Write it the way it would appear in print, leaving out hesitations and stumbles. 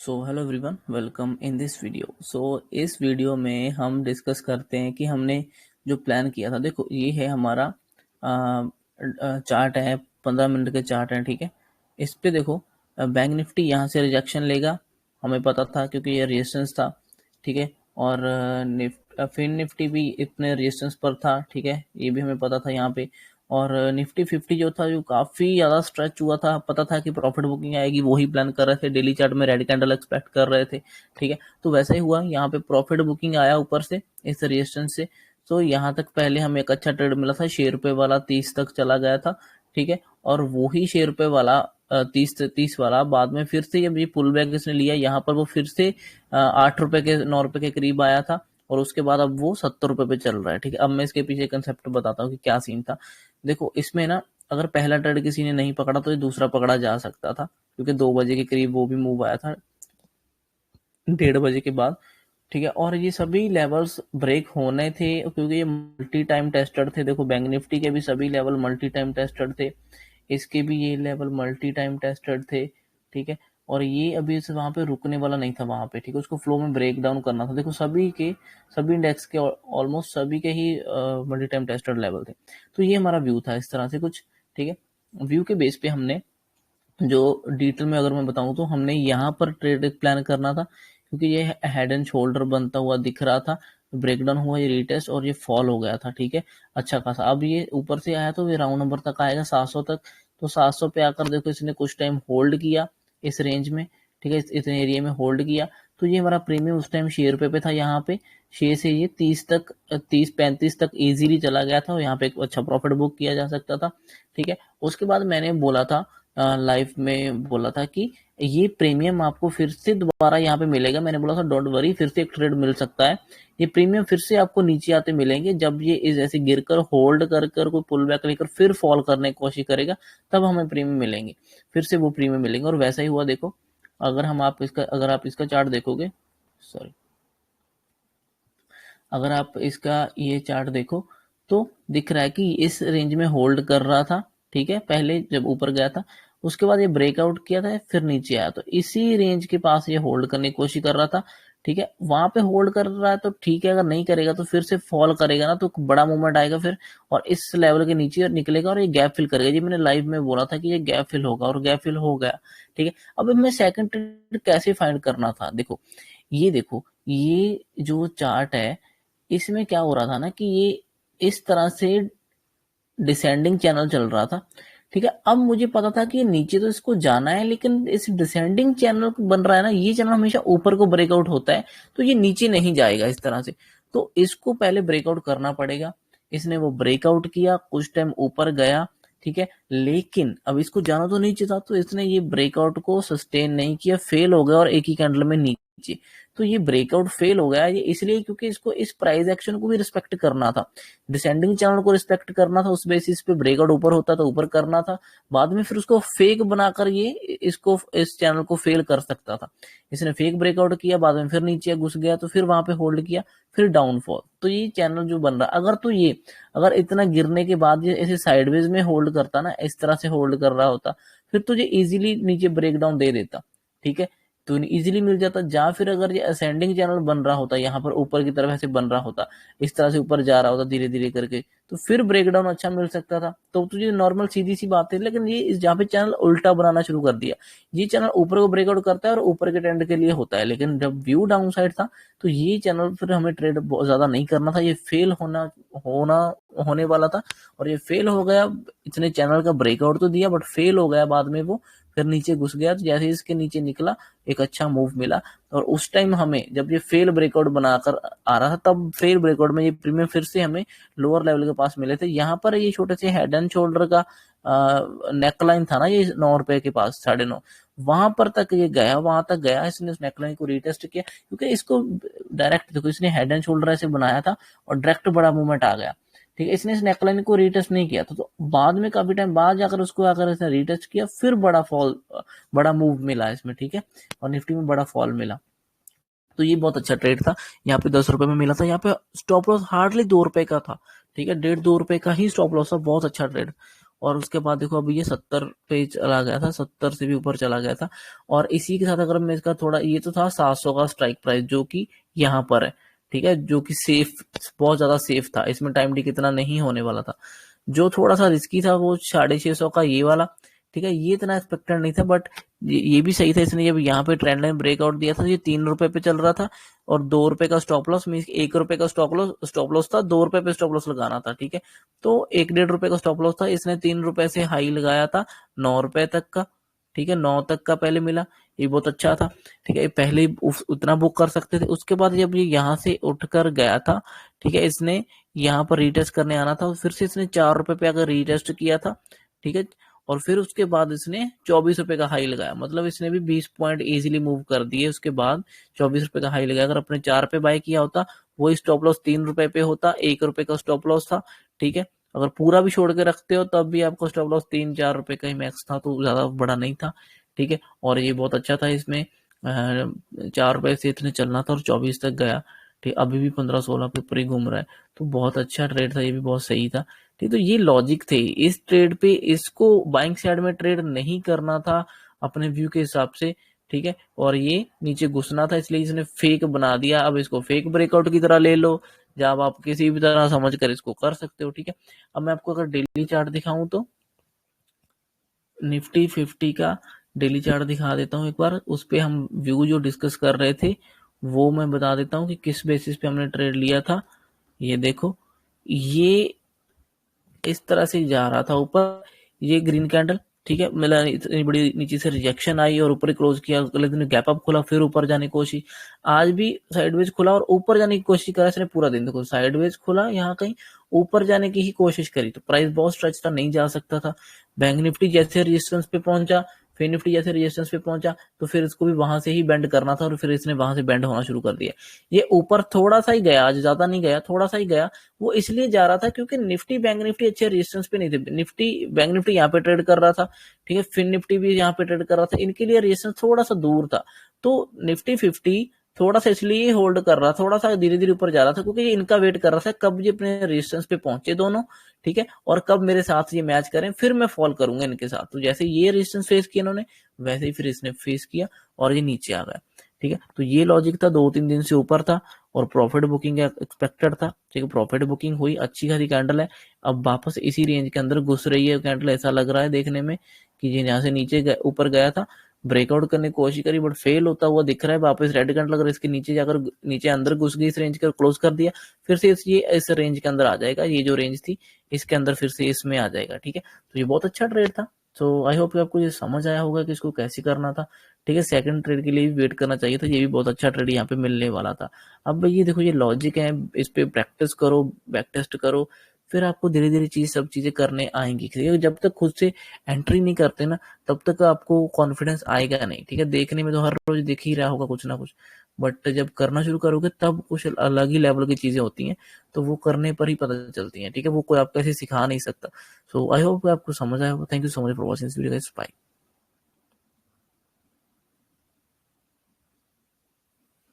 So hello everyone, welcome in this video. इस video में हम डिस्कस करते हैं कि हमने जो प्लान किया था। देखो, ये है हमारा चार्ट है, 15 मिनट के चार्ट है, ठीक है। इस पे देखो, बैंक निफ्टी यहाँ से रिजेक्शन लेगा, हमें पता था क्योंकि ये रेजिस्टेंस था, ठीक है। और फिन निफ्टी भी इतने रेजिस्टेंस पर था, ठीक है, ये भी हमें पता था यहाँ पे। और निफ्टी 50 जो था, जो काफी ज्यादा स्ट्रेच हुआ था, पता था कि प्रॉफिट बुकिंग आएगी, वही प्लान कर रहे थे, डेली चार्ट में रेड कैंडल एक्सपेक्ट कर रहे थे, ठीक है। तो वैसा ही हुआ, यहाँ पे प्रॉफिट बुकिंग आया ऊपर से इस रेजिस्टेंस से। तो यहाँ तक पहले हमें एक अच्छा ट्रेड मिला था, ₹6 वाला 30 तक चला गया था, ठीक है। और वही ₹6 वाला 30 वाला बाद में फिर से जब ये पुल बैक इसने लिया, यहाँ पर वो फिर से ₹8 के ₹9 के करीब आया था, और उसके बाद अब वो ₹70 पे चल रहा है, ठीक है। अब मैं इसके पीछे कंसेप्ट बताता हूँ कि क्या सीन था। देखो, इसमें ना अगर पहला ट्रेड किसी ने नहीं पकड़ा तो ये दूसरा पकड़ा जा सकता था, क्योंकि 2 बजे के करीब वो भी मूव आया था, 1:30 बजे के बाद, ठीक है। और ये सभी लेवल्स ब्रेक होने थे क्योंकि ये मल्टी टाइम टेस्टेड थे। देखो, बैंक निफ्टी के भी सभी लेवल मल्टी टाइम टेस्टेड थे, इसके भी ये लेवल मल्टी टाइम टेस्टेड थे, ठीक है। और ये अभी से वहां पे रुकने वाला नहीं था वहां पे, ठीक है, उसको फ्लो में ब्रेक डाउन करना था। देखो, सभी इंडेक्स के ऑलमोस्ट सभी के ही मल्टी टाइम टेस्टेड लेवल थे। तो ये हमारा व्यू था इस तरह से कुछ, ठीक है। व्यू के बेस पे हमने जो डिटेल में अगर मैं बताऊं तो हमने यहाँ पर ट्रेड प्लान करना था, क्योंकि ये हेड एंड शोल्डर बनता हुआ दिख रहा था, ब्रेकडाउन हुआ, ये रीटेस्ट और ये फॉल हो गया था, ठीक है, अच्छा खासा। अब ये ऊपर से आया तो ये राउंड नंबर तक आएगा 700 तक। तो 700 पे आकर देखो, इसने कुछ टाइम होल्ड किया इस रेंज में, ठीक है, इस एरिया में होल्ड किया। तो ये हमारा प्रीमियम उस टाइम ₹6 पे था, यहाँ पे 6 से ये 30 तक, 30-35 तक इजीली चला गया था, और यहाँ पे एक अच्छा प्रॉफिट बुक किया जा सकता था, ठीक है। उसके बाद मैंने बोला था, लाइव में बोला था कि ये प्रीमियम आपको फिर से दोबारा यहाँ पे मिलेगा। मैंने बोला था डोंट वरी, फिर से एक ट्रेड मिल सकता है, ये प्रीमियम फिर से आपको नीचे आते मिलेंगे, जब ये इस ऐसे गिरकर होल्ड कर कर कोई पुल बैक लेकर फिर फॉल करने की कोशिश करेगा, तब हमें प्रीमियम मिलेंगे, फिर से वो प्रीमियम मिलेंगे। और वैसा ही हुआ। देखो, अगर आप इसका चार्ट देखोगे, सॉरी, अगर आप इसका ये चार्ट देखो तो दिख रहा है कि इस रेंज में होल्ड कर रहा था, ठीक है, पहले जब ऊपर गया था, उसके बाद ये ब्रेकआउट किया था, फिर नीचे आया, तो इसी रेंज के पास ये होल्ड करने की कोशिश कर रहा था, ठीक है। वहां पे होल्ड कर रहा है तो ठीक है, अगर नहीं करेगा तो फिर से फॉल करेगा ना, तो बड़ा मूवमेंट आएगा फिर, और इस लेवल के नीचे निकलेगा और ये गैप फिल करेगा। जी, मैंने लाइव में बोला था कि ये गैप फिल होगा, और गैप फिल हो गया, ठीक है। अब मैं सेकंड ट्रेड कैसे फाइंड करना था। देखो, ये जो चार्ट है, इसमें क्या हो रहा था ना कि ये इस तरह से डिसेंडिंग चैनल चल रहा था, ठीक है। अब मुझे पता था कि नीचे तो इसको जाना है, लेकिन इस डिसेंडिंग चैनल बन रहा है ना, ये चैनल हमेशा ऊपर को ब्रेकआउट होता है, तो ये नीचे नहीं जाएगा इस तरह से। तो इसको पहले ब्रेकआउट करना पड़ेगा। इसने वो ब्रेकआउट किया, कुछ टाइम ऊपर गया, ठीक है, लेकिन अब इसको जाना तो नीचे था, तो इसने ये ब्रेकआउट को सस्टेन नहीं किया, फेल हो गया, और एक ही कैंडल में नीचे। तो ये ब्रेकआउट फेल हो गया, ये इसलिए क्योंकि इसको इस प्राइस एक्शन को भी रिस्पेक्ट करना था, डिसेंडिंग चैनल को रिस्पेक्ट करना था, उस बेसिस पे ब्रेकआउट ऊपर होता तो ऊपर करना था, बाद में फिर उसको फेक बनाकर ये इसको इस चैनल को फेल कर सकता था। इसने फेक ब्रेकआउट किया, बाद में फिर नीचे घुस गया, तो फिर वहां पे होल्ड किया, फिर डाउनफॉल। तो ये चैनल जो बन रहा, अगर इतना गिरने के बाद ये ऐसे साइडवेज में होल्ड करता ना, इस तरह से होल्ड कर रहा होता, फिर तुझे इजीली नीचे ब्रेकडाउन दे देता, ठीक है, तो इजीली मिल जाता। या फिर अगर ये असेंडिंग चैनल बन रहा होता, यहाँ पर ऊपर की तरफ ऐसे बन रहा होता, इस तरह से ऊपर जा रहा होता धीरे धीरे करके, तो फिर ब्रेकडाउन अच्छा मिल सकता था। तो तुझे नॉर्मल सीधी सी बात है, लेकिन ये यहाँ पे चैनल उल्टा बनाना शुरू कर दिया। ये चैनल ऊपर को ब्रेकआउट करता है और ऊपर के ट्रेंड के लिए होता है, लेकिन जब व्यू डाउन साइड था, तो ये चैनल फिर हमें ट्रेड बहुत ज्यादा नहीं करना था, ये फेल होना होने वाला था, और ये फेल हो गया। इतने चैनल का ब्रेकआउट तो दिया, बट फेल हो गया बाद में वो, फिर नीचे घुस गया। तो जैसे इसके नीचे निकला, एक अच्छा मूव मिला, और उस टाइम हमें जब ये फेल ब्रेकआउट बनाकर आ रहा था, तब फेल ब्रेकआउट में ये प्रीमियम फिर से हमें लोअर लेवल के पास मिले थे। यहाँ पर ये छोटे से हेड एंड शोल्डर का नेकलाइन था ना, ये ₹9 के पास, 9.5, वहां पर तक ये गया, वहां तक गया, इसने उस नेकलाइन को रीटेस्ट किया, क्योंकि इसको डायरेक्ट देखो, इसने हेड एंड शोल्डर ऐसे बनाया था और डायरेक्ट बड़ा मूवमेंट आ गया, ठीक है। इसने इस नेकलाइन को रीटेस्ट नहीं किया था, तो बाद में काफी टाइम बाद जाकर उसको आकर इसने रीटेस्ट किया, फिर बड़ा मूव मिला इसमें, ठीक है, और निफ्टी में बड़ा फॉल मिला। तो ये बहुत अच्छा ट्रेड था, यहाँ पे ₹10 में मिला था। यहाँ पे स्टॉप लॉस हार्डली ₹2 का था, ठीक है, 1.5-2 रुपए का ही स्टॉप लॉस था, बहुत अच्छा ट्रेड। और उसके बाद देखो अभी ये 70 पे चला गया था, 70 से भी ऊपर चला गया था। और इसी के साथ अगर मैं इसका थोड़ा, ये तो था 700 का स्ट्राइक प्राइस जो कि यहाँ पर है, ठीक है, जो कि सेफ, बहुत ज्यादा सेफ था, इसमें टाइम डी कितना नहीं होने वाला था। जो थोड़ा सा रिस्की था वो 650 का ये वाला, ठीक है, ये इतना एक्सपेक्टेड नहीं था, बट ये भी सही था। इसने जब यहाँ पे ट्रेंड लाइन ब्रेकआउट दिया था, ये 3 रुपए पे चल रहा था, और 2 रुपए का स्टॉप लॉस, मीन 1 रुपए का स्टॉप लॉस था, 2 रुपए पे स्टॉप लॉस लगाना था, ठीक है। तो 1-1.5 रुपए का स्टॉप लॉस था, इसने 3 रुपए से हाई लगाया था 9 रुपए तक का, ठीक है, 9 तक का पहले मिला, ये बहुत अच्छा था, ठीक है, पहले ही उतना बुक कर सकते थे। उसके बाद जब ये यहाँ से उठकर गया था, ठीक है, इसने यहाँ पर रीटेस्ट करने आना था, फिर से इसने 4 रुपए पे अगर रीटेस्ट किया था, ठीक है, और फिर उसके बाद इसने 24 रुपए का हाई लगाया, मतलब इसने भी 20 पॉइंट इजीली मूव कर दिए। उसके बाद 24 रुपए का हाई लगाया, अगर अपने 4 पे बाय किया होता, वही स्टॉप लॉस 3 रुपए पे होता, 1 रुपए का स्टॉप लॉस था, ठीक है। अगर पूरा भी छोड़ के रखते हो तब भी आपको स्टॉप लॉस 3-4 रुपए का ही मैक्स था, तो ज्यादा बड़ा नहीं था, ठीक है। और ये बहुत अच्छा था, इसमें 4 रुपए से इतने चलना था और 24 तक गया, ठीक, अभी भी 15-16 के ऊपर ही घूम रहा है, तो बहुत अच्छा ट्रेड था, ये भी बहुत सही था, ठीक। तो ये लॉजिक थे इस ट्रेड पे, इसको बाइंग साइड में ट्रेड नहीं करना था अपने व्यू के हिसाब से, ठीक है, और ये नीचे घुसना था, इसलिए इसने फेक बना दिया। अब इसको फेक ब्रेकआउट की तरह ले लो, जब आप किसी भी तरह समझ कर इसको कर सकते हो, ठीक है। अब मैं आपको अगर डेली चार्ट दिखाऊं तो निफ्टी 50 का डेली चार्ट दिखा देता हूँ एक बार, उस पे हम व्यू जो डिस्कस कर रहे थे वो मैं बता देता हूँ कि किस बेसिस पे हमने ट्रेड लिया था। ये देखो, ये इस तरह से जा रहा था ऊपर, ये ग्रीन कैंडल, ठीक है, मतलब इतनी बड़ी नीचे से रिजेक्शन आई और ऊपर ही क्लोज किया, अगले दिन गैप अप खुला, फिर ऊपर जाने की कोशिश, आज भी साइडवेज खुला और ऊपर जाने की कोशिश करा इसने पूरा दिन। देखो साइडवेज खुला, यहाँ कहीं ऊपर जाने की ही कोशिश करी, तो प्राइस बहुत स्ट्रेच था, नहीं जा सकता था। बैंक निफ्टी जैसे रेजिस्टेंस पे पहुंचा, फिर निफ्टी जैसे रेजिस्टेंस पे पहुंचा, तो फिर इसको भी वहां से ही बेंड करना था, और फिर इसने वहां से बेंड होना शुरू कर दिया। ये ऊपर थोड़ा सा ही गया, आज ज्यादा नहीं गया, थोड़ा सा ही गया, वो इसलिए जा रहा था क्योंकि निफ्टी बैंक निफ्टी अच्छे रेजिस्टेंस पे नहीं थे। निफ्टी बैंक निफ्टी यहाँ पे ट्रेड कर रहा था, ठीक है, फिर निफ्टी भी यहाँ पे ट्रेड कर रहा था, इनके लिए रेजिस्टेंस थोड़ा सा दूर था, तो निफ्टी 50 थोड़ा सा इसलिए होल्ड कर रहा, थोड़ा सा धीरे धीरे ऊपर जा रहा था, क्योंकि ये इनका वेट कर रहा था कब ये अपने रेजिस्टेंस पे पहुंचे दोनों, ठीक है, और कब मेरे साथ ये मैच करें, फिर मैं फॉल करूंगा इनके साथ। तो जैसे ये रेजिस्टेंस फेस किया इन्होंने, वैसे ही फिर इसने फेस किया और ये नीचे आ गया, ठीक है। तो ये लॉजिक था, 2-3 दिन से ऊपर था और प्रॉफिट बुकिंग एक्सपेक्टेड था, ठीक है, प्रॉफिट बुकिंग हुई, अच्छी खासी कैंडल है। अब वापस इसी रेंज के अंदर घुस रही है कैंडल, ऐसा लग रहा है देखने में कि ये यहाँ से नीचे ऊपर गया था, ब्रेकआउट करने की कोशिश करी बट फेल होता हुआ दिख रहा है। वापस रेड कैंडल अगर इसके नीचे जाकर नीचे अंदर घुस गई, इस रेंज का क्लोज कर दिया, फिर से ये इस रेंज के अंदर आ जाएगा, ये जो रेंज थी इसके अंदर फिर से इसमें आ जाएगा, ठीक है। तो ये बहुत अच्छा ट्रेड था। तो आई होप आपको ये समझ आया होगा कि इसको कैसे करना था, ठीक है। सेकंड ट्रेड के लिए भी वेट करना चाहिए था, ये भी बहुत अच्छा ट्रेड यहाँ पे मिलने वाला था। अब ये देखो, ये लॉजिक है, इस पे प्रैक्टिस करो, बैक टेस्ट करो, फिर आपको धीरे धीरे सब चीजें करने आएंगी, ठीक है। जब तक खुद से एंट्री नहीं करते ना, तब तक आपको कॉन्फिडेंस आएगा नहीं, ठीक है। देखने में तो हर रोज दिख ही रहा होगा कुछ ना कुछ, बट जब करना शुरू करोगे तब कुछ अलग ही लेवल की चीजें होती हैं, तो वो करने पर ही पता चलती हैं, ठीक है। वो कोई आपको ऐसे सिखा नहीं सकता। सो आई होप आपको समझ आया होगा। Thank you so much for watching this video guys, bye.